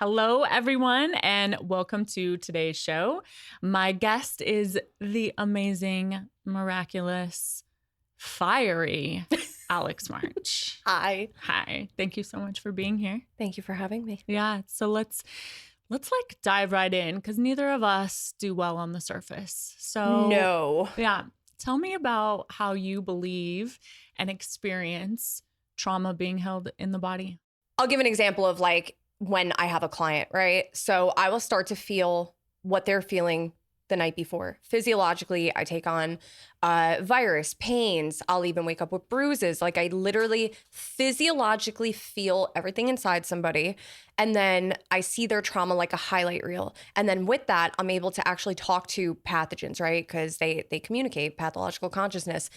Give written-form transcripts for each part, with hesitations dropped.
Hello, everyone, and welcome to today's show. My guest is the amazing, miraculous, fiery Alex March. Hi. Hi. Thank you so much for being here. Thank you for having me. Yeah. So let's like dive right in because neither of us do well on the surface. So No. yeah. Tell me about how you believe and experience trauma being held in the body. I'll give an example of like when I have a client, right? So I will start to feel what they're feeling the night before. Physiologically, I take on virus, pains. I'll even wake up with bruises. Like I literally physiologically feel everything inside somebody. And then I see their trauma like a highlight reel. And then with that, I'm able to actually talk to pathogens, right? Because they communicate pathological consciousness.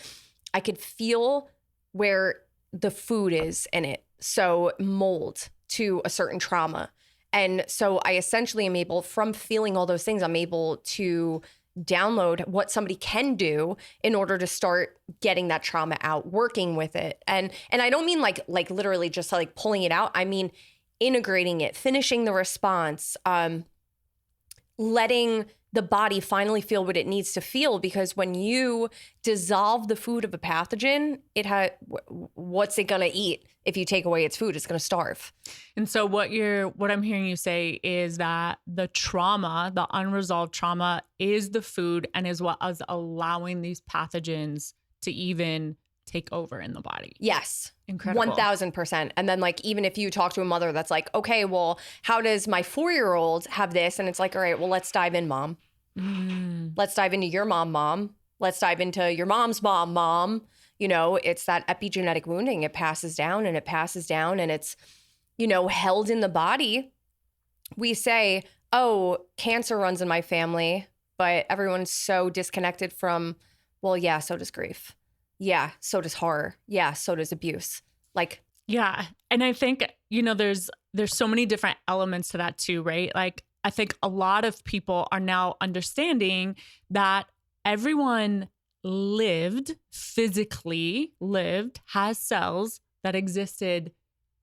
I could feel where the food is in it. So mold to a certain trauma. And so I essentially am able, from feeling all those things, I'm able to download what somebody can do in order to start getting that trauma out, working with it. And I don't mean like literally just like pulling it out. I mean integrating it, finishing the response, letting the body finally feel what it needs to feel, because when you dissolve the food of a pathogen, what's it gonna eat? If you take away its food, it's gonna starve. And so what I'm hearing you say is that the trauma, the unresolved trauma, is the food and is what is allowing these pathogens to even take over in the body. Yes. Incredible. 1000%. And then like, even if you talk to a mother that's like, okay, well, how does my 4-year-old have this? And it's like, all right, well, let's dive in, mom. Let's dive into your mom. Let's dive into your mom's mom. You know, it's that epigenetic wounding. It passes down and it passes down and it's, you know, held in the body. We say, oh, cancer runs in my family, but everyone's so disconnected from, well, yeah, so does grief. Yeah, so does horror. Yeah, so does abuse. Like, yeah. And I think, you know, there's so many different elements to that too, right? Like, I think a lot of people are now understanding that everyone physically lived, has cells that existed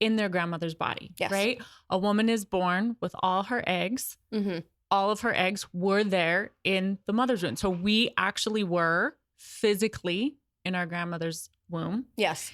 in their grandmother's body, yes. Right? A woman is born with all her eggs. Mm-hmm. All of her eggs were there in the mother's womb. So we actually were physically in our grandmother's womb. Yes.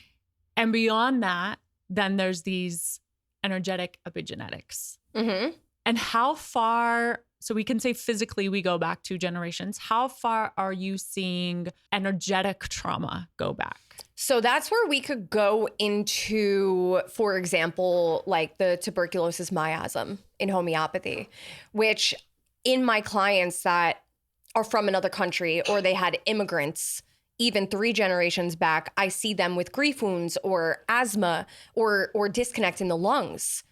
And beyond that, then there's these energetic epigenetics. Mm-hmm. And how far, so we can say physically we go back 2 generations. How far are you seeing energetic trauma go back? So that's where we could go into, for example, like the tuberculosis miasm in homeopathy, which in my clients that are from another country or they had immigrants, even 3 generations back, I see them with grief wounds or asthma or disconnect in the lungs.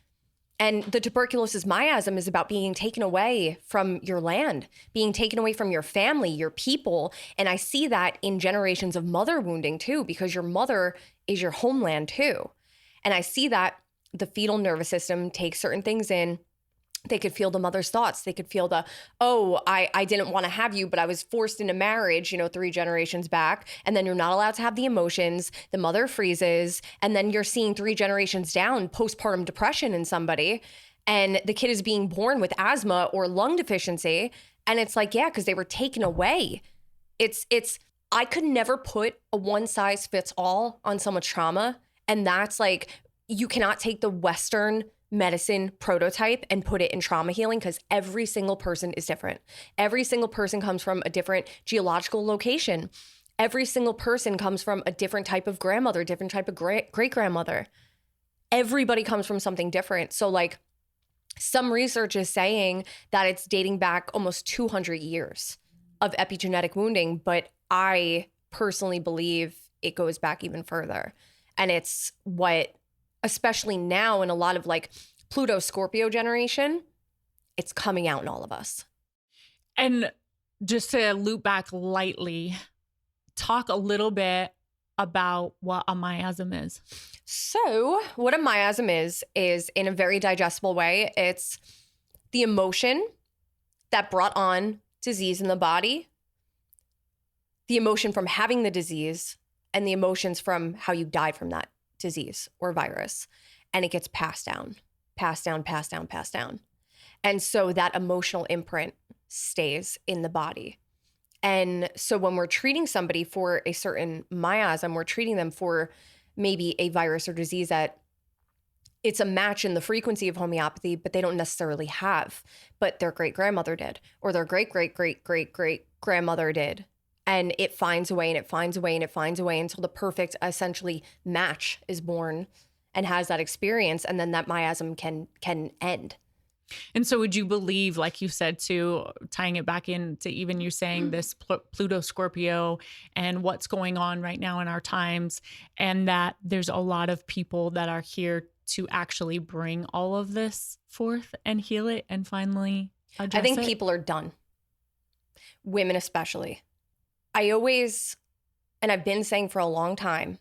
And the tuberculosis miasm is about being taken away from your land, being taken away from your family, your people. And I see that in generations of mother wounding too, because your mother is your homeland too. And I see that the fetal nervous system takes certain things in. They could feel the mother's thoughts. They could feel the, oh, I didn't want to have you, but I was forced into marriage, 3 generations back. And then you're not allowed to have the emotions. The mother freezes. And then you're seeing 3 generations down postpartum depression in somebody. And the kid is being born with asthma or lung deficiency. And it's like, yeah, because they were taken away. I could never put a one size fits all on someone's trauma. And that's like, you cannot take the Western medicine prototype and put it in trauma healing because every single person is different. Every single person comes from a different geological location. Every single person comes from a different type of grandmother, different type of great-grandmother. Everybody comes from something different. So like some research is saying that it's dating back almost 200 years of epigenetic wounding, but I personally believe it goes back even further. And it's what, especially now in a lot of like Pluto Scorpio generation, it's coming out in all of us. And just to loop back lightly, talk a little bit about what a miasm is. So what a miasm is in a very digestible way, it's the emotion that brought on disease in the body, the emotion from having the disease, and the emotions from how you died from that disease or virus, and it gets passed down. passed down, passed down, passed down. And so that emotional imprint stays in the body. And so when we're treating somebody for a certain miasm, we're treating them for maybe a virus or disease that it's a match in the frequency of homeopathy, but they don't necessarily have, but their great grandmother did, or their great great great great great grandmother did. And it finds a way and it finds a way and it finds a way until the perfect essentially match is born and has that experience. And then that miasm can end. And so would you believe, like you said, too, tying it back into even you saying this Pluto Scorpio and what's going on right now in our times, and that there's a lot of people that are here to actually bring all of this forth and heal it and finally address I think it? people are done. Women especially. I always, and I've been saying for a long time,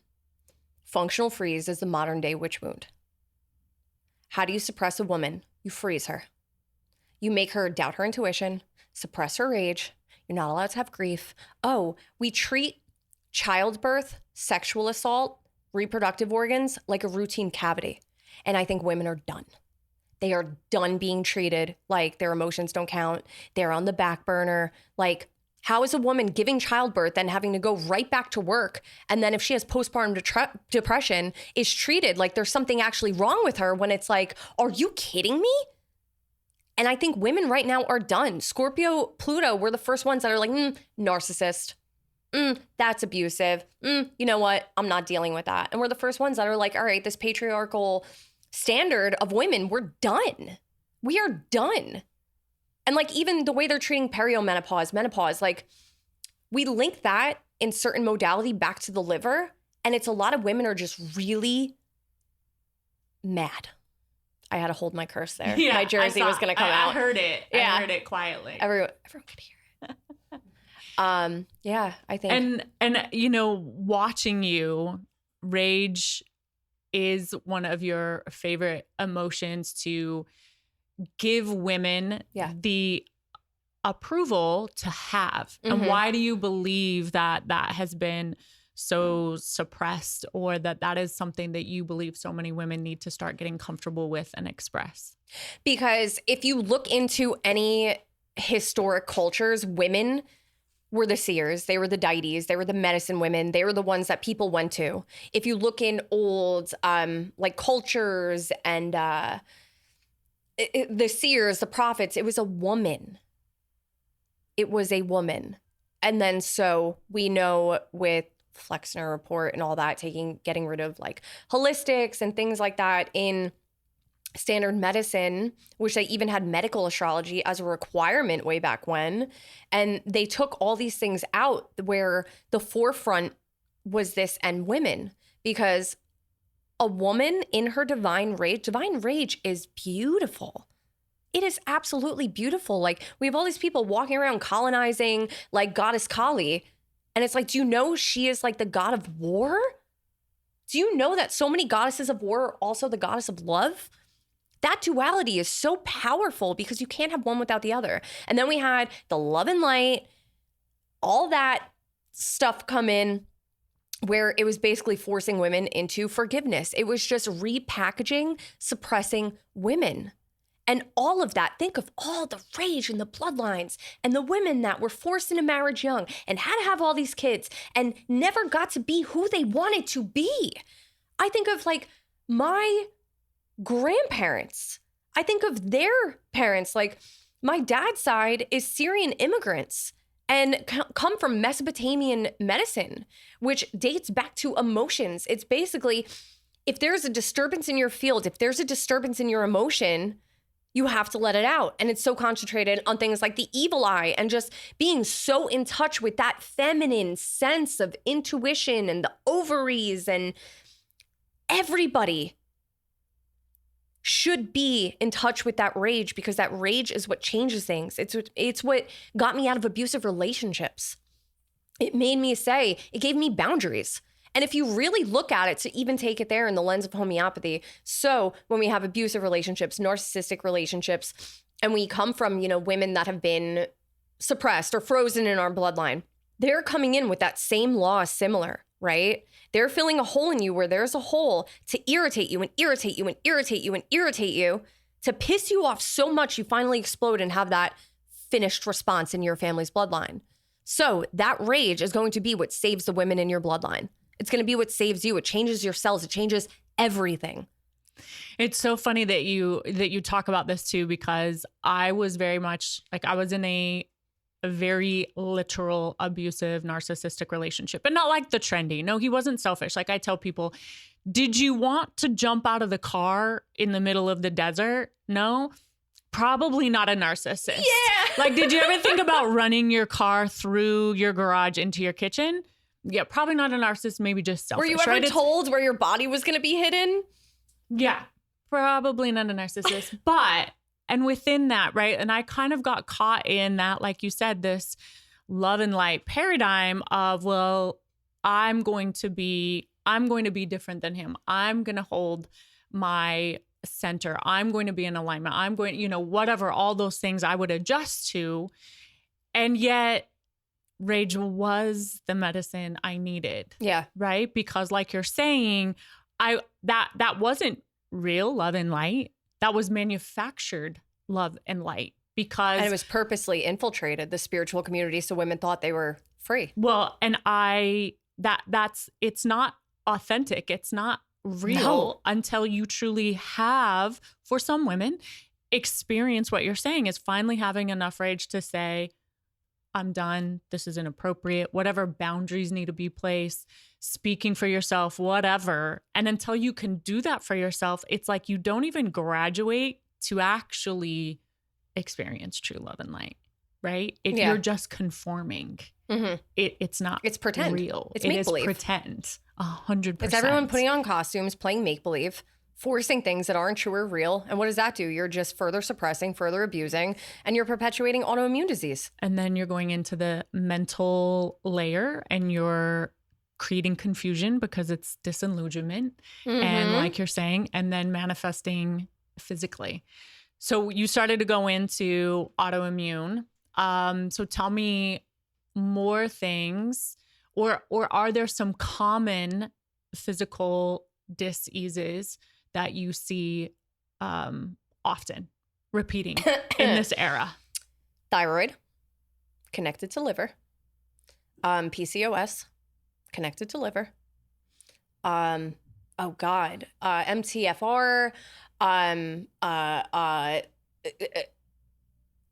functional freeze is the modern day witch wound. How do you suppress a woman? You freeze her. You make her doubt her intuition, suppress her rage. You're not allowed to have grief. Oh, we treat childbirth, sexual assault, reproductive organs like a routine cavity. And I think women are done. They are done being treated like their emotions don't count. They're on the back burner. Like, how is a woman giving childbirth and having to go right back to work? And then if she has postpartum depression, is treated like there's something actually wrong with her when it's like, are you kidding me? And I think women right now are done. Scorpio, Pluto, we're the first ones that are like, narcissist. That's abusive. You know what? I'm not dealing with that. And we're the first ones that are like, all right, this patriarchal standard of women, we're done. We are done. And like even the way they're treating perimenopause, menopause, like we link that in certain modality back to the liver. And it's a lot of women are just really mad. I had to hold my curse there. Yeah, my jersey was going to come out. I heard it. Yeah. I heard it quietly. Everyone could hear it. Yeah, I think. And you know, watching you, rage is one of your favorite emotions to give women the approval to have. And why do you believe that that has been so suppressed, or that is something that you believe so many women need to start getting comfortable with and express? Because if you look into any historic cultures, women were the seers, they were the deities, they were the medicine women, they were the ones that people went to. If you look in old like cultures and the seers, the prophets, it was a woman. It was a woman. And then so we know with Flexner report and all that, getting rid of like holistics and things like that in standard medicine, which they even had medical astrology as a requirement way back when. And they took all these things out where the forefront was this and women, because a woman in her divine rage is beautiful. It is absolutely beautiful. Like we have all these people walking around colonizing like goddess Kali. And it's like, do you know she is like the god of war? Do you know that so many goddesses of war are also the goddess of love? That duality is so powerful because you can't have one without the other. And then we had the love and light, all that stuff come in where it was basically forcing women into forgiveness. It was just repackaging, suppressing women. And all of that, think of all the rage and the bloodlines and the women that were forced into marriage young and had to have all these kids and never got to be who they wanted to be. I think of like my grandparents. I think of their parents. Like my dad's side is Syrian immigrants and come from Mesopotamian medicine, which dates back to emotions. It's basically, if there's a disturbance in your field, if there's a disturbance in your emotion, you have to let it out. And it's so concentrated on things like the evil eye and just being so in touch with that feminine sense of intuition and the ovaries, and everybody should be in touch with that rage, because that rage is what changes things. It's what got me out of abusive relationships. It made me say, it gave me boundaries. And if you really look at it, to even take it there in the lens of homeopathy, so when we have abusive relationships, narcissistic relationships, and we come from, you know, women that have been suppressed or frozen in our bloodline, they're coming in with that same law similar. right? They're filling a hole in you where there's a hole to irritate you and irritate you and irritate you and irritate you, to piss you off so much you finally explode and have that finished response in your family's bloodline. So that rage is going to be what saves the women in your bloodline. It's going to be what saves you. It changes your cells. It changes everything. It's so funny that you talk about this too, because I was very much like, I was in a very literal, abusive, narcissistic relationship, but not like the trendy. No, he wasn't selfish. Like I tell people, did you want to jump out of the car in the middle of the desert? No, probably not a narcissist. Yeah. Like, did you ever think about running your car through your garage into your kitchen? Yeah, probably not a narcissist, maybe just selfish. Were you ever told where your body was going to be hidden? Yeah, probably not a narcissist. But, and within that, right, and I kind of got caught in that, like you said, this love and light paradigm of, well, I'm going to be different than him. I'm going to hold my center. I'm going to be in alignment. I'm going, whatever, all those things I would adjust to. And yet rage was the medicine I needed. Yeah. Right? Because like you're saying, that wasn't real love and light. That was manufactured love and light, because and it was purposely infiltrated the spiritual community so women thought they were free. Well, and it's not authentic. It's not real until you truly have, for some women, experience what you're saying, is finally having enough rage to say, I'm done. This is inappropriate. Whatever boundaries need to be placed, speaking for yourself, whatever. And until you can do that for yourself, it's like you don't even graduate to actually experience true love and light, right? If you're just conforming, it's not. It's pretend. Real. It's it make-believe. Is pretend. 100%. It's everyone putting on costumes, playing make-believe, forcing things that aren't true or real. And what does that do? You're just further suppressing, further abusing, and you're perpetuating autoimmune disease. And then you're going into the mental layer and you're creating confusion because it's disillusionment. And like you're saying, and then manifesting physically. So you started to go into autoimmune. So tell me more things, or are there some common physical diseases that you see often repeating in this era? Thyroid, connected to liver. PCOS, connected to liver. MTFR.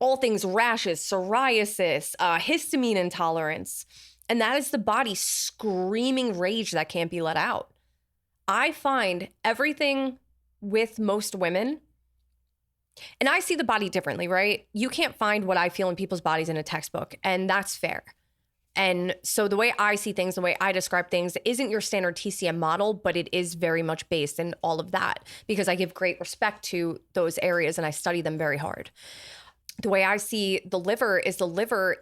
All things rashes, psoriasis, histamine intolerance. And that is the body screaming rage that can't be let out. I find everything with most women, and I see the body differently, right? You can't find what I feel in people's bodies in a textbook, and that's fair. And so the way I see things, the way I describe things isn't your standard TCM model, but it is very much based in all of that because I give great respect to those areas and I study them very hard. The way I see the liver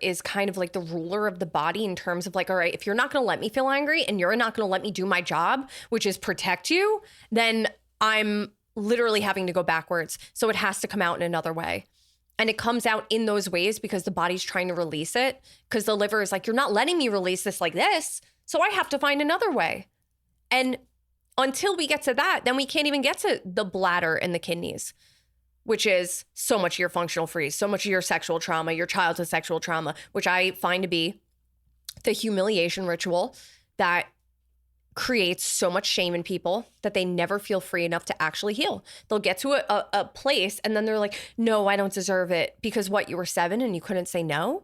is kind of like the ruler of the body in terms of like, all right, if you're not going to let me feel angry and you're not going to let me do my job, which is protect you, then I'm literally having to go backwards. So it has to come out in another way. And it comes out in those ways because the body's trying to release it, because the liver is like, you're not letting me release this like this. So I have to find another way. And until we get to that, then we can't even get to the bladder and the kidneys, which is so much of your functional freeze, so much of your sexual trauma, your childhood sexual trauma, which I find to be the humiliation ritual that creates so much shame in people that they never feel free enough to actually heal. They'll get to a place and then they're like, no, I don't deserve it because what, you were 7 and you couldn't say no?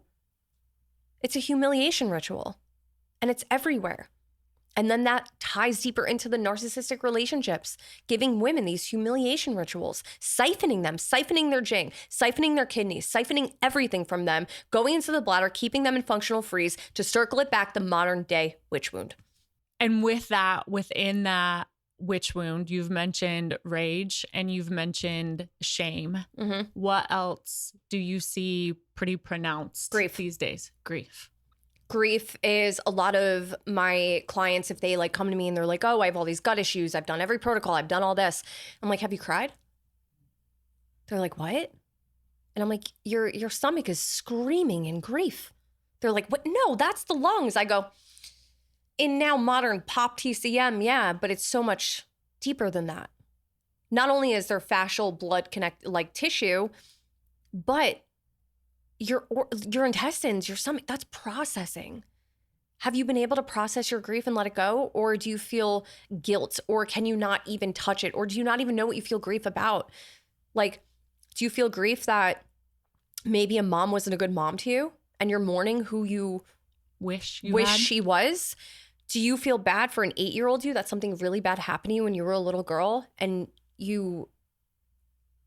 It's a humiliation ritual and it's everywhere. And then that ties deeper into the narcissistic relationships, giving women these humiliation rituals, siphoning them, siphoning their jing, siphoning their kidneys, siphoning everything from them, going into the bladder, keeping them in functional freeze to circle it back the modern day witch wound. And with that, within that witch wound, you've mentioned rage and you've mentioned shame. What else do you see pretty pronounced these days? Grief. Grief is a lot of my clients, if they like come to me and they're like, oh, I have all these gut issues. I've done every protocol. I've done all this. I'm like, have you cried? They're like, what? And I'm like, your stomach is screaming in grief. They're like, what? No, that's the lungs. I go, in now modern pop TCM, yeah, but it's so much deeper than that. Not only is there fascial blood connect like tissue, but your intestines, your stomach, that's processing. Have you been able to process your grief and let it go? Or do you feel guilt? Or can you not even touch it? Or do you not even know what you feel grief about? Like, do you feel grief that maybe a mom wasn't a good mom to you and you're mourning who you wish she was? Do you feel bad for an 8-year-old you that something really bad happened to you when you were a little girl and you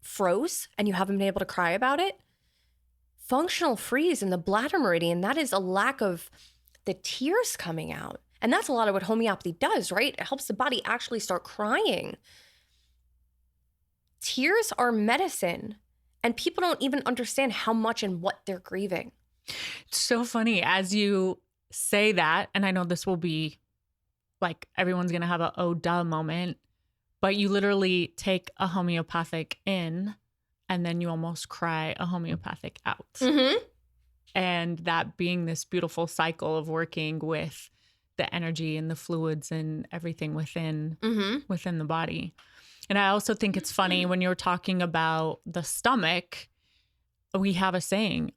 froze and you haven't been able to cry about it? Functional freeze in the bladder meridian, that is a lack of the tears coming out. And that's a lot of what homeopathy does, right? It helps the body actually start crying. Tears are medicine, and people don't even understand how much and what they're grieving. It's so funny as you say that, and I know this will be like everyone's going to have a oh duh moment, but you literally take a homeopathic in and then you almost cry a homeopathic out. Mm-hmm. And that being this beautiful cycle of working with the energy and the fluids and everything within the body. And I also think it's funny when you're talking about the stomach, we have a saying,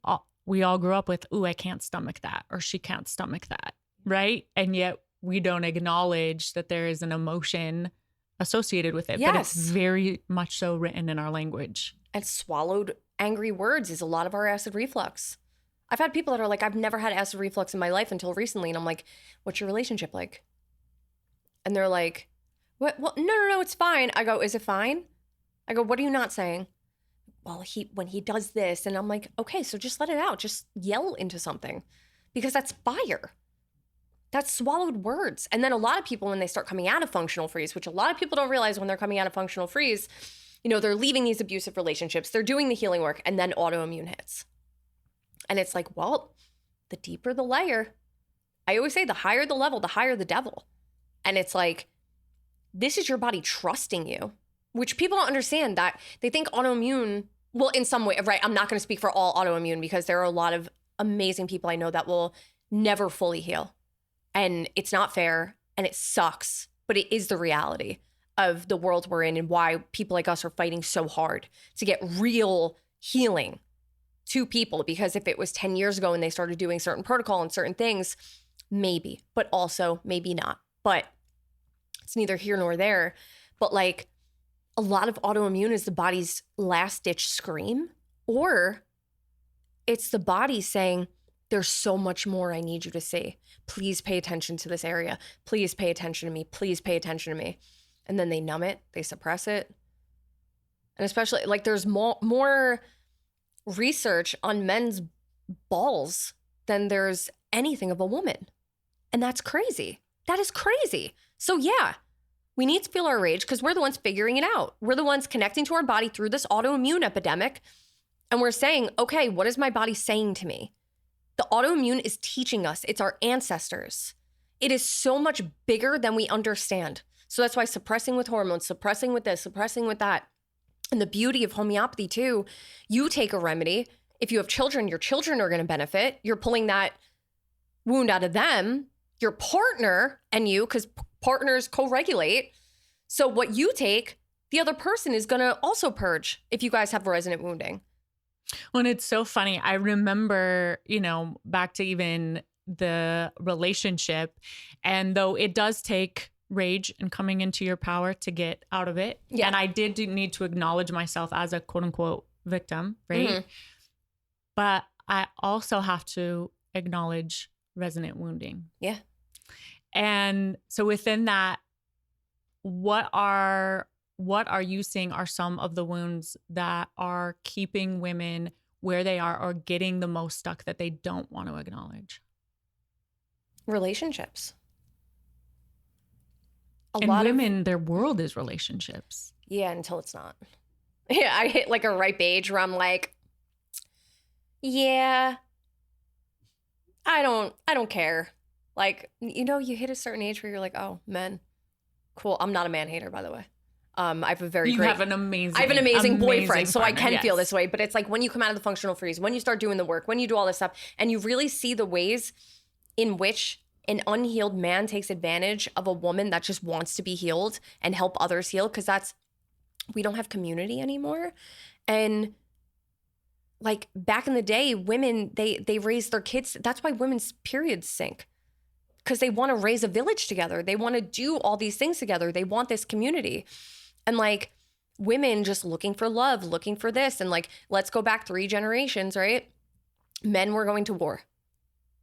we all grew up with, ooh, I can't stomach that, or she can't stomach that, right? And yet we don't acknowledge that there is an emotion associated with it. Yes. But it's very much so written in our language. And swallowed angry words is a lot of our acid reflux. I've had people that are like, I've never had acid reflux in my life until recently. And I'm like, what's your relationship like? And they're like, what? Well, no, it's fine. I go, is it fine? I go, what are you not saying? Well, when he does this. And I'm like, okay, so just let it out. Just yell into something, because that's fire. That's swallowed words. And then a lot of people, when they start coming out of functional freeze, which a lot of people don't realize when they're coming out of functional freeze, they're leaving these abusive relationships, they're doing the healing work, and then autoimmune hits. And it's like, well, the deeper the layer, I always say the higher the level, the higher the devil. And it's like, this is your body trusting you, which people don't understand. That they think autoimmune, well, in some way, right? I'm not going to speak for all autoimmune, because there are a lot of amazing people I know that will never fully heal. And it's not fair and it sucks, but it is the reality of the world we're in and why people like us are fighting so hard to get real healing to people. Because if it was 10 years ago and they started doing certain protocol and certain things, maybe, but also maybe not. But it's neither here nor there. But like, a lot of autoimmune is the body's last ditch scream, or it's the body saying, there's so much more I need you to see. Please pay attention to this area. Please pay attention to me. Please pay attention to me. And then they numb it, they suppress it. And especially like there's more research on men's balls than there's anything of a woman. And that's crazy. That is crazy. So yeah, we need to feel our rage because we're the ones figuring it out. We're the ones connecting to our body through this autoimmune epidemic. And we're saying, okay, what is my body saying to me? The autoimmune is teaching us. It's our ancestors. It is so much bigger than we understand. So that's why suppressing with hormones, suppressing with this, suppressing with that. And the beauty of homeopathy too, you take a remedy. If you have children, your children are going to benefit. You're pulling that wound out of them, your partner and you, because partners co-regulate. So what you take, the other person is going to also purge if you guys have resonant wounding. Well, and it's so funny. I remember, back to even the relationship, and though it does take rage and coming into your power to get out of it. Yeah. And I did need to acknowledge myself as a quote unquote victim, right? Mm-hmm. But I also have to acknowledge resonant wounding. Yeah. And so within that, what are you seeing are some of the wounds that are keeping women where they are or getting the most stuck that they don't want to acknowledge? Relationships. And women, their world is relationships. Yeah, until it's not. Yeah, I hit like a ripe age where I'm like, yeah, I don't care. Like, you hit a certain age where you're like, oh, men, cool. I'm not a man hater, by the way. I have an amazing boyfriend, so partner, I can feel this way. But it's like when you come out of the functional freeze, when you start doing the work, when you do all this stuff, and you really see the ways in which an unhealed man takes advantage of a woman that just wants to be healed and help others heal, because we don't have community anymore. And like back in the day, women, they raised their kids. That's why women's periods sink, because they want to raise a village together. They want to do all these things together. They want this community. And like women just looking for love, looking for this. And like, let's go back 3 generations, right? Men were going to war.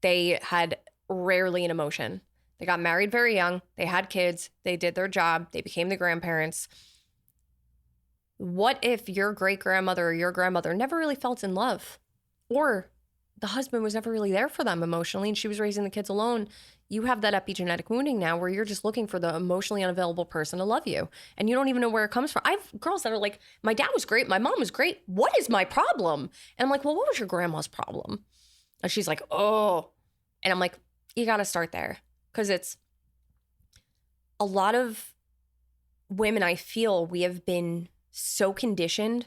They had rarely an emotion. They got married very young. They had kids. They did their job. They became the grandparents. What if your great-grandmother or your grandmother never really felt in love, or the husband was never really there for them emotionally and she was raising the kids alone? You have that epigenetic wounding now where you're just looking for the emotionally unavailable person to love you, and you don't even know where it comes from. I have girls that are like, my dad was great, my mom was great, what is my problem? And I'm like, well, what was your grandma's problem? And she's like, oh. And I'm like, you got to start there, because it's a lot of women, I feel we have been so conditioned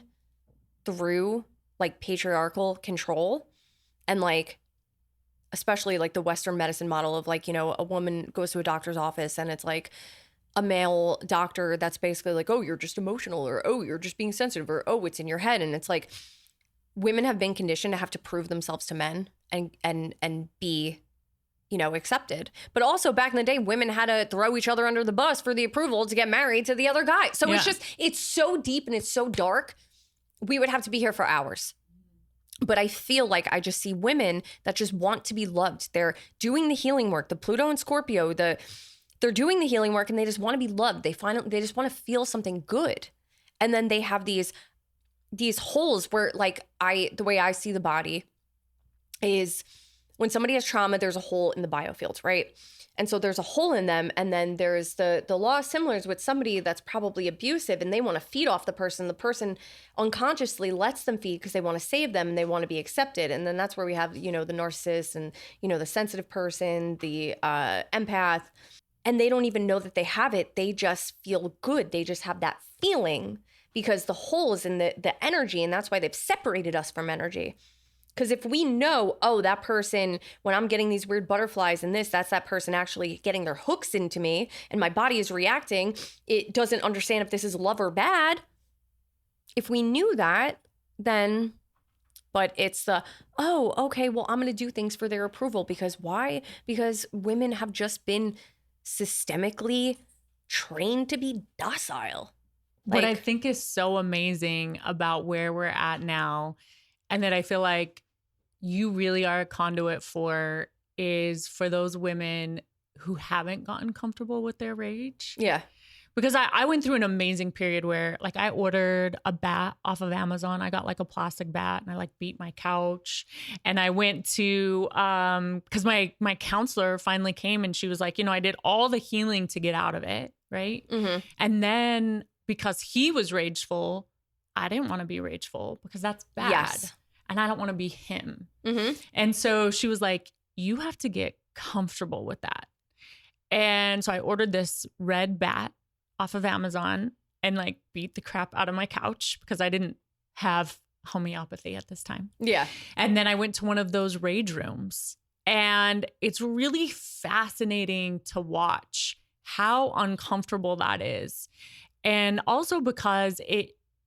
through like patriarchal control, and like especially like the Western medicine model of like, you know, a woman goes to a doctor's office and it's like a male doctor that's basically like, oh, you're just emotional, or oh, you're just being sensitive, or oh, it's in your head. And it's like women have been conditioned to have to prove themselves to men and be, you know, accepted. But also back in the day, women had to throw each other under the bus for the approval to get married to the other guy. So it's just, it's so deep and it's so dark. We would have to be here for hours. But I feel like I just see women that just want to be loved. They're doing the healing work, the Pluto and Scorpio, they're doing the healing work and they just want to be loved. They just want to feel something good. And then they have these holes where like the way I see the body is when somebody has trauma, there's a hole in the biofield, right? And so there's a hole in them. And then there's the law of similars with somebody that's probably abusive and they want to feed off the person. The person unconsciously lets them feed because they want to save them and they want to be accepted. And then that's where we have, you know, the narcissist and, you know, the sensitive person, the empath. And they don't even know that they have it. They just feel good. They just have that feeling because the hole is in the energy. And that's why they've separated us from energy. Because if we know, oh, that person, when I'm getting these weird butterflies and that's that person actually getting their hooks into me and my body is reacting, it doesn't understand if this is love or bad. If we knew that, then, but it's oh, okay, well, I'm going to do things for their approval. Because why? Because women have just been systemically trained to be docile. What I think is so amazing about where we're at now, and that I feel like you really are a conduit for, is for those women who haven't gotten comfortable with their rage. Yeah. Because I went through an amazing period where like I ordered a bat off of Amazon. I got like a plastic bat and I like beat my couch. And I went to, because my counselor finally came and she was like, you know, I did all the healing to get out of it. Right. Mm-hmm. And then because he was rageful, I didn't want to be rageful because that's bad. Yes. And I don't want to be him. Mm-hmm. And so she was like, you have to get comfortable with that. And so I ordered this red bat off of Amazon and like beat the crap out of my couch because I didn't have homeopathy at this time. Yeah. And then I went to one of those rage rooms, and it's really fascinating to watch how uncomfortable that is. And also because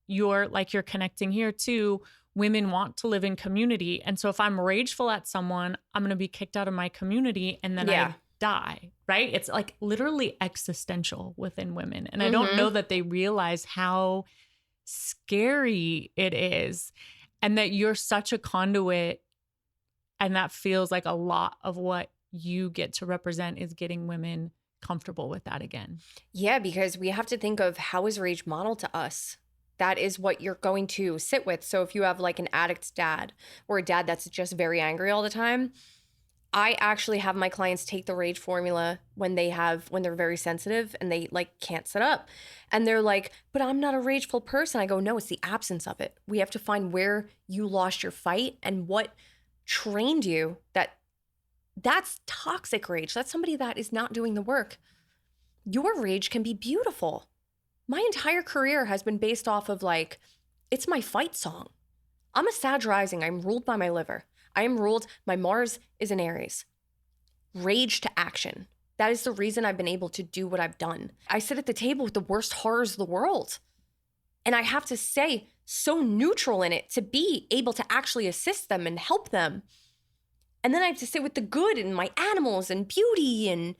you're connecting here too. Women want to live in community. And so if I'm rageful at someone, I'm going to be kicked out of my community and then I die, right? It's like literally existential within women. And I don't know that they realize how scary it is, and that you're such a conduit. And that feels like a lot of what you get to represent is getting women comfortable with that again. Yeah, because we have to think of how is rage modeled to us. That is what you're going to sit with. So if you have like an addict's dad or a dad that's just very angry all the time, I actually have my clients take the rage formula when they're very sensitive and they like can't sit up. And they're like, but I'm not a rageful person. I go, no, it's the absence of it. We have to find where you lost your fight and what trained you. That's toxic rage. That's somebody that is not doing the work. Your rage can be beautiful. My entire career has been based off of like, it's my fight song. I'm a Sag rising. I'm ruled by my liver. I am ruled, my Mars is in Aries. rage to action. That is the reason I've been able to do what I've done. I sit at the table with the worst horrors of the world. And I have to stay so neutral in it to be able to actually assist them and help them. And then I have to sit with the good and my animals and beauty and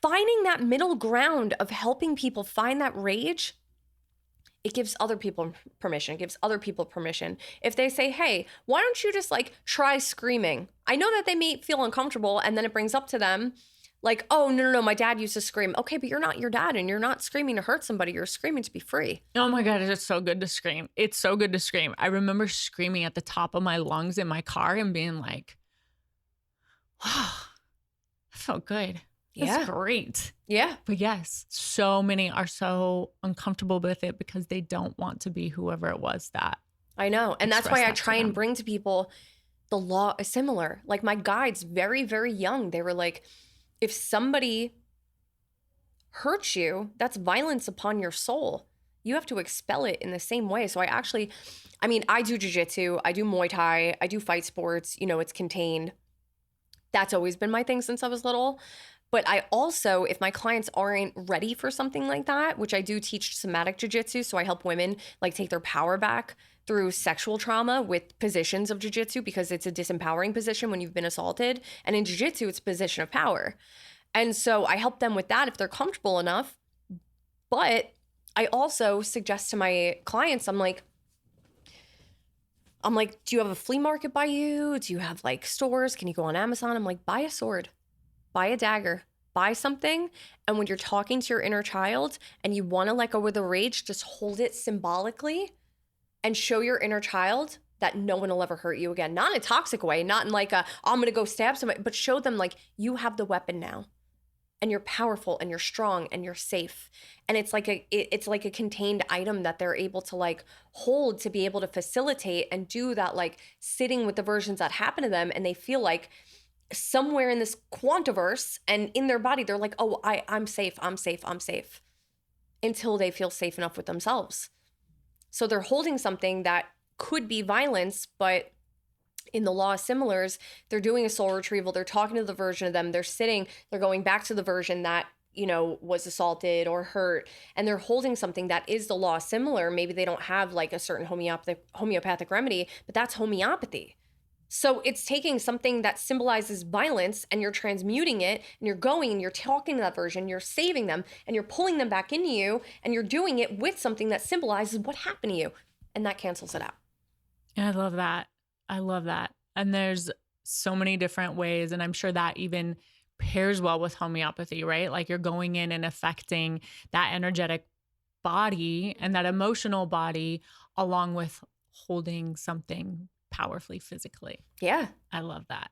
finding that middle ground of helping people find that rage. It gives other people permission. It gives other people permission. If they say, hey, why don't you just like try screaming? I know that they may feel uncomfortable, and then it brings up to them like, oh, no, my dad used to scream. Okay, but you're not your dad, and you're not screaming to hurt somebody. You're screaming to be free. Oh my God, it's so good to scream. It's so good to scream. I remember screaming at the top of my lungs in my car and being like, wow, that felt good. That's great. Yeah. But yes, so many are so uncomfortable with it because they don't want to be whoever it was that. I know. And that's why I try and them. bring to people the law is similar. Like my guides, very, very young, they were like, if somebody hurts you, that's violence upon your soul. You have to expel it in the same way. So I do jiu-jitsu, I do Muay Thai, I do fight sports, it's contained. That's always been my thing since I was little. But I also, if my clients aren't ready for something like that, which I do teach somatic jiu-jitsu, so I help women like take their power back through sexual trauma with positions of jiu-jitsu, because it's a disempowering position when you've been assaulted. And in jiu-jitsu, it's a position of power. And so I help them with that if they're comfortable enough. But I also suggest to my clients, I'm like, do you have a flea market by you? Do you have like stores? Can you go on Amazon? I'm like, buy a sword. Buy a dagger, buy something. And when you're talking to your inner child and you want to let go of the rage, just hold it symbolically and show your inner child that no one will ever hurt you again. Not in a toxic way, not in like I'm going to go stab somebody, but show them like you have the weapon now and you're powerful and you're strong and you're safe. And it's like a contained item that they're able to like hold to be able to facilitate and do that, like sitting with the versions that happen to them. And they feel like somewhere in this quantiverse and in their body, they're like, oh, I'm safe, until they feel safe enough with themselves. So they're holding something that could be violence, but in the law of similars, they're doing a soul retrieval. They're talking to the version of them. They're sitting, they're going back to the version that, was assaulted or hurt. And they're holding something that is the law similar. Maybe they don't have like a certain homeopathic remedy, but that's homeopathy. So it's taking something that symbolizes violence and you're transmuting it and you're going and you're talking to that version, you're saving them and you're pulling them back into you and you're doing it with something that symbolizes what happened to you, and that cancels it out. I love that. I love that. And there's so many different ways, and I'm sure that even pairs well with homeopathy, right? Like you're going in and affecting that energetic body and that emotional body along with holding something powerfully physically. Yeah. I love that.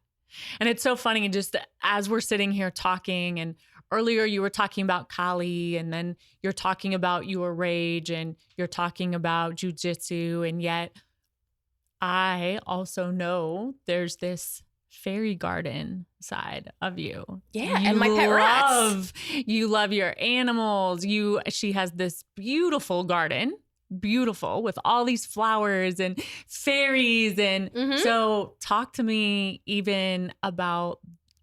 And it's so funny, just as we're sitting here talking, and earlier you were talking about Kali, and then you're talking about your rage, and you're talking about jujitsu, and yet I also know there's this fairy garden side of you. Yeah, and my pet rats. You love your animals. She has this beautiful garden. Beautiful with all these flowers and fairies. And so talk to me even about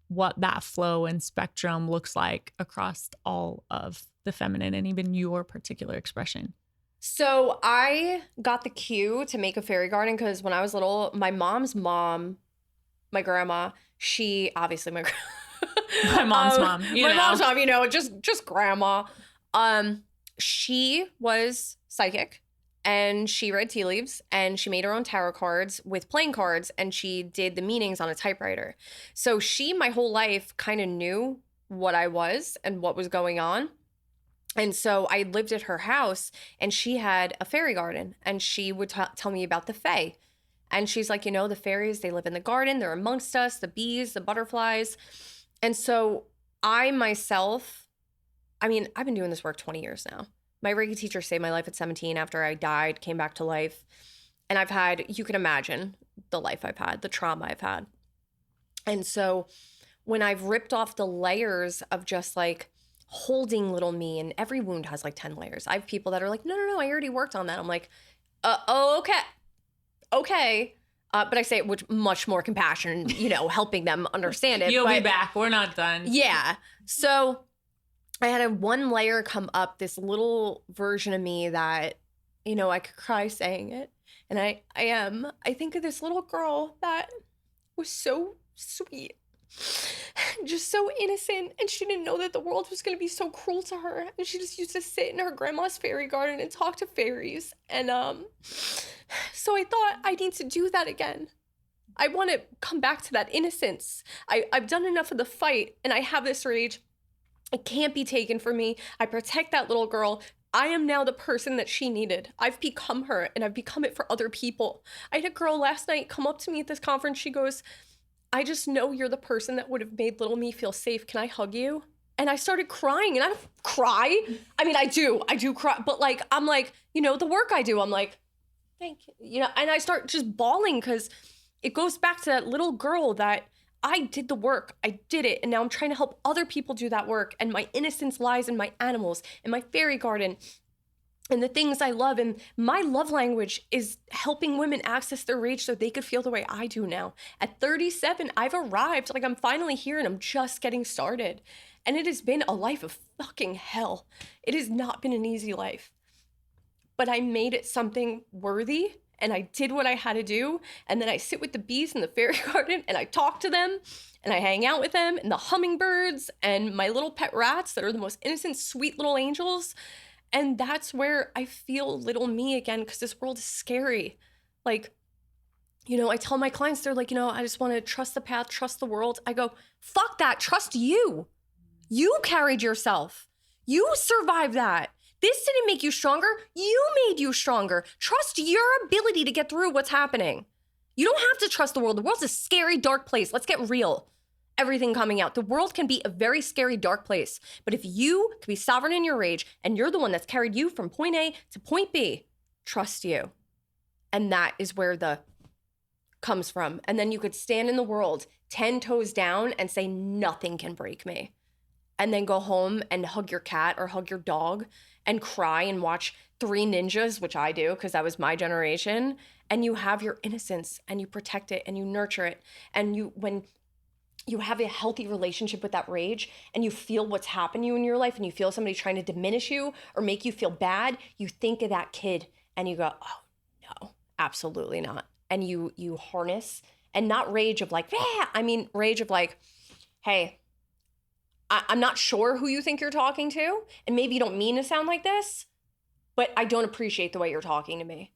what that flow and spectrum looks like across all of the feminine and even your particular expression. So I got the cue to make a fairy garden because when I was little, my mom's mom, my grandma, she obviously my mom's mom, mom's mom, just grandma. She was psychic and she read tea leaves and she made her own tarot cards with playing cards and she did the meanings on a typewriter. So she, my whole life, kind of knew what I was and what was going on. And so I lived at her house and she had a fairy garden and she would tell me about the fae. And she's like, the fairies, they live in the garden. They're amongst us, the bees, the butterflies. And so I myself, I've been doing this work 20 years now. My Reiki teacher saved my life at 17 after I died, came back to life. And I've had, you can imagine the life I've had, the trauma I've had. And so when I've ripped off the layers of just like holding little me, and every wound has like 10 layers. I have people that are like, no, I already worked on that. I'm like, okay. But I say it with much more compassion, helping them understand it. You'll be back. We're not done. Yeah. So I had a one layer come up, this little version of me that, I could cry saying it. And I think of this little girl that was so sweet, just so innocent. And she didn't know that the world was going to be so cruel to her. And she just used to sit in her grandma's fairy garden and talk to fairies. And so I thought I need to do that again. I want to come back to that innocence. I've done enough of the fight, and I have this rage. It can't be taken from me. I protect that little girl. I am now the person that she needed. I've become her, and I've become it for other people. I had a girl last night come up to me at this conference. She goes, I just know you're the person that would have made little me feel safe. Can I hug you? And I started crying, and I don't cry. I mean, I do cry. But I'm like, the work I do, I'm like, thank you. And I start just bawling because it goes back to that little girl that I did the work. I did it. And now I'm trying to help other people do that work. And my innocence lies in my animals and my fairy garden and the things I love. And my love language is helping women access their rage so they could feel the way I do now. At 37, I've arrived. I'm finally here, and I'm just getting started. And it has been a life of fucking hell. It has not been an easy life. But I made it something worthy, and I did what I had to do. And then I sit with the bees in the fairy garden, and I talk to them, and I hang out with them, and the hummingbirds, and my little pet rats that are the most innocent, sweet little angels. And that's where I feel little me again, because this world is scary. I tell my clients, they're like, I just want to trust the path, trust the world. I go, fuck that, trust you. You carried yourself. You survived that. This didn't make you stronger. You made you stronger. Trust your ability to get through what's happening. You don't have to trust the world. The world's a scary, dark place. Let's get real. Everything coming out. The world can be a very scary, dark place. But if you can be sovereign in your rage, and you're the one that's carried you from point A to point B, trust you. And that is where the comes from. And then you could stand in the world 10 toes down and say, nothing can break me. And then go home and hug your cat or hug your dog and cry and watch Three Ninjas, which I do because that was my generation. And you have your innocence, and you protect it, and you nurture it. And when you have a healthy relationship with that rage, and you feel what's happened to you in your life, and you feel somebody trying to diminish you or make you feel bad, you think of that kid and you go, oh no, absolutely not. And you harness, and not rage of rage of hey, I'm not sure who you think you're talking to, and maybe you don't mean to sound like this, but I don't appreciate the way you're talking to me.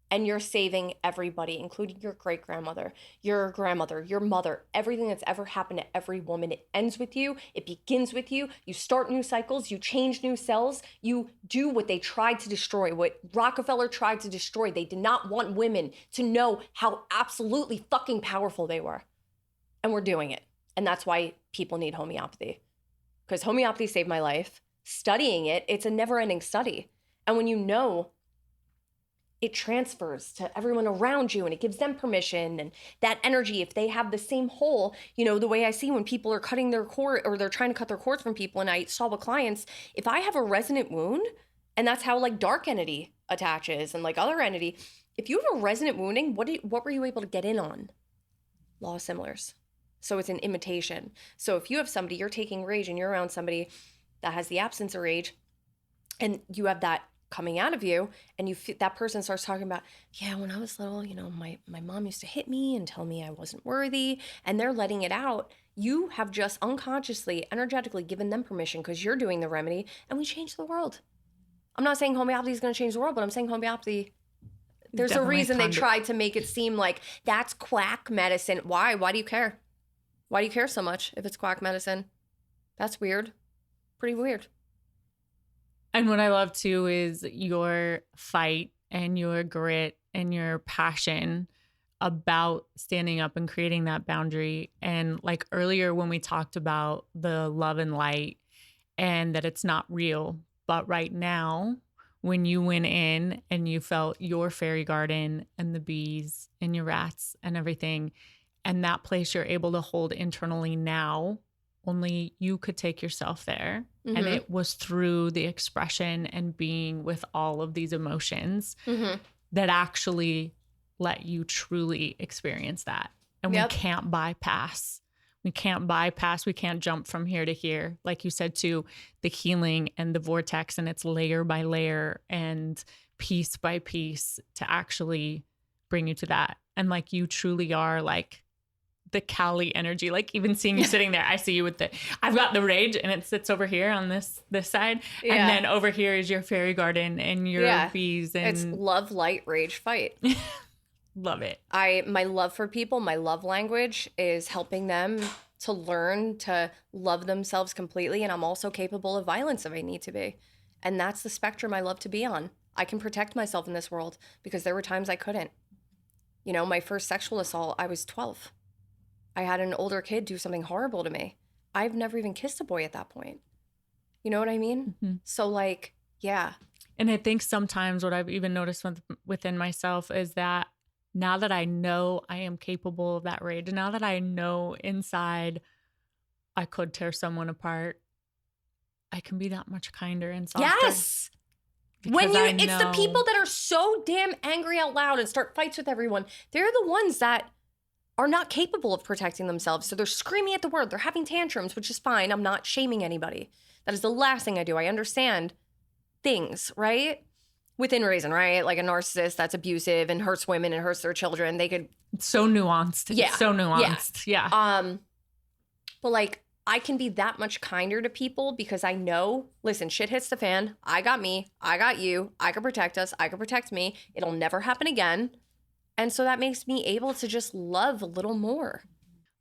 And you're saving everybody, including your great-grandmother, your grandmother, your mother, everything that's ever happened to every woman. It ends with you. It begins with you. You start new cycles. You change new cells. You do what they tried to destroy, what Rockefeller tried to destroy. They did not want women to know how absolutely fucking powerful they were. And we're doing it. And that's why people need homeopathy. Because homeopathy saved my life. Studying it, it's a never-ending study. And when you know, it transfers to everyone around you, and it gives them permission, and that energy, if they have the same hole, the way I see when people are cutting their cord, or they're trying to cut their cords from people, and I saw with clients, if I have a resonant wound, and that's how dark entity attaches and other entity, if you have a resonant wounding, what were you able to get in on? Law of similars. So it's an imitation. So if you have somebody, you're taking rage, and you're around somebody that has the absence of rage, and you have that coming out of you, and that person starts talking about, yeah, when I was little, my mom used to hit me and tell me I wasn't worthy, and they're letting it out. You have just unconsciously, energetically given them permission because you're doing the remedy, and we change the world. I'm not saying homeopathy is going to change the world, but I'm saying homeopathy, there's definitely a reason they tried to make it seem like that's quack medicine. Why? Why do you care? Why do you care so much if it's quack medicine? That's weird. Pretty weird. And what I love too is your fight and your grit and your passion about standing up and creating that boundary. And earlier when we talked about the love and light and that it's not real, but right now when you went in and you felt your fairy garden and the bees and your rats and everything, and that place you're able to hold internally now, only you could take yourself there. Mm-hmm. And it was through the expression and being with all of these emotions that actually let you truly experience that. And Yep. we can't bypass. We can't jump from here to here. Like you said, too, the healing and the vortex, and it's layer by layer and piece by piece to actually bring you to that. And like you truly are like the Cali energy. Like even seeing you sitting there, I see you with I've got the rage and it sits over here on this side. Yeah. And then over here is your fairy garden and your bees. And it's love, light, rage, fight. Love it. My love for people, my love language is helping them to learn to love themselves completely. And I'm also capable of violence if I need to be. And that's the spectrum I love to be on. I can protect myself in this world because there were times I couldn't. You know, my first sexual assault, I was 12. I had an older kid do something horrible to me. I've never even kissed a boy at that point. You know what I mean? Mm-hmm. So like, yeah. And I think sometimes what I've even noticed within myself is that now that I know I am capable of that rage, now that I know inside I could tear someone apart, I can be that much kinder and softer. Yes. When it's the people that are so damn angry out loud and start fights with everyone, they're the ones that are not capable of protecting themselves. So they're screaming at the world. They're having tantrums, which is fine. I'm not shaming anybody. That is the last thing I do. I understand things, right? Within reason, right? Like a narcissist that's abusive and hurts women and hurts their children. They could. It's so nuanced. Yeah. It's so nuanced. Yeah. But like, I can be that much kinder to people because I know, listen, shit hits the fan. I got me. I got you. I can protect us. I can protect me. It'll never happen again. And so that makes me able to just love a little more.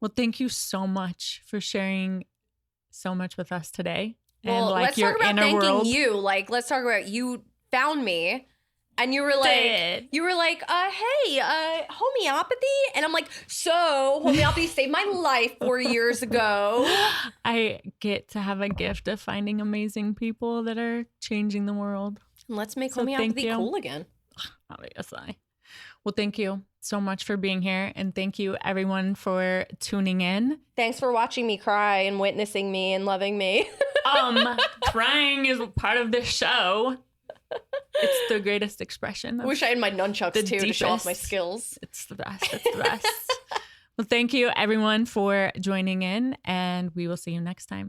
Well, thank you so much for sharing so much with us today. Well, and like let's your talk about inner thanking world. you. Like, let's talk about you found me and you were like, hey, homeopathy. And I'm like, so homeopathy saved my life 4 years ago. I get to have a gift of finding amazing people that are changing the world. And let's make So homeopathy cool again. Obviously. Well, thank you so much for being here. And thank you everyone for tuning in. Thanks for watching me cry and witnessing me and loving me. Crying is part of this show. It's the greatest expression. I wish I had my nunchucks too to show off my skills. It's the best. It's the best. Well, thank you everyone for joining in, and we will see you next time.